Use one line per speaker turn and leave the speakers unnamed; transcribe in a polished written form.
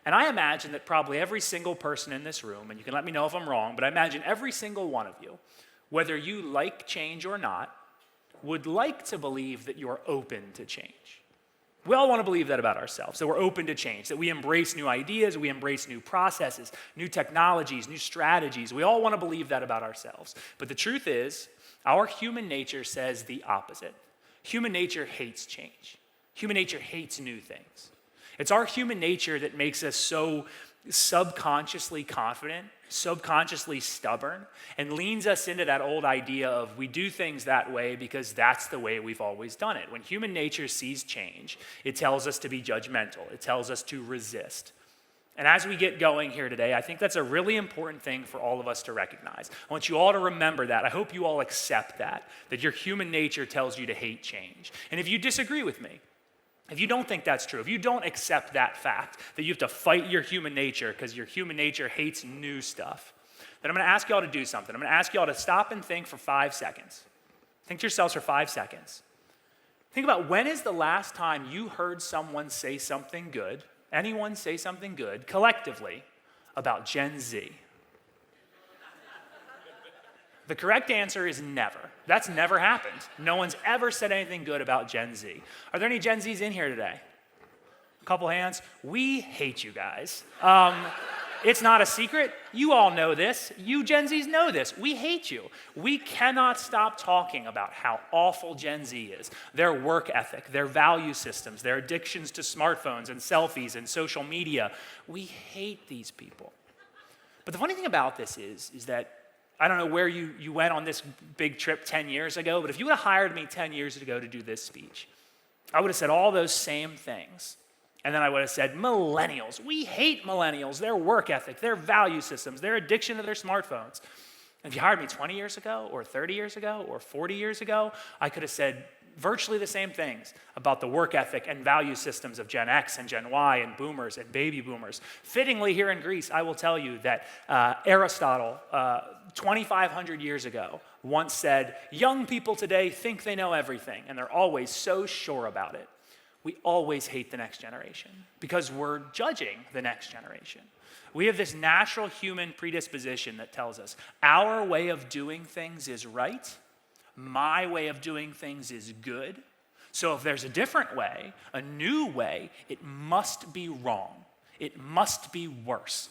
And I imagine that probably every single person in this room, and you can let me know if I'm wrong, but I imagine every single one of you, whether you like change or not, would like to believe that you're open to change. We all want to believe that about ourselves, that we're open to change, that we embrace new ideas, we embrace new processes, new technologies, new strategies. We all want to believe that about ourselves. But the truth is, our human nature says the opposite. Human nature hates change. Human nature hates new things. It's our human nature that makes us so subconsciously confident, subconsciously stubborn, and leans us into that old idea of we do things that way because that's the way we've always done it. When human nature sees change, it tells us to be judgmental. It tells us to resist. And as we get going here today, I think that's a really important thing for all of us to recognize. I want you all to remember that. I hope you all accept that your human nature tells you to hate change. And if you disagree with me, if you don't think that's true, if you don't accept that fact, that you have to fight your human nature because your human nature hates new stuff, then I'm going to ask y'all to do something. I'm going to ask y'all to stop and think for 5 seconds. Think to yourselves for 5 seconds. Think about when is the last time you heard someone say something good, anyone say something good, collectively, about Gen Z? The correct answer is never. That's never happened. No one's ever said anything good about Gen Z. Are there any Gen Zs in here today? A couple hands. We hate you guys. It's not a secret. You all know this. You Gen Zs know this. We hate you. We cannot stop talking about how awful Gen Z is. Their work ethic, their value systems, their addictions to smartphones and selfies and social media. We hate these people. But the funny thing about this is that I don't know where you went on this big trip 10 years ago, but if you would have hired me 10 years ago to do this speech, I would have said all those same things. And then I would have said, millennials, we hate millennials, their work ethic, their value systems, their addiction to their smartphones. And if you hired me 20 years ago, or 30 years ago, or 40 years ago, I could have said virtually the same things about the work ethic and value systems of Gen X and Gen Y and boomers and baby boomers. Fittingly, here in Greece, I will tell you that Aristotle, 2,500 years ago, once said, young people today think they know everything, and they're always so sure about it. We always hate the next generation because we're judging the next generation. We have this natural human predisposition that tells us our way of doing things is right, my way of doing things is good. So if there's a different way, a new way, it must be wrong. It must be worse.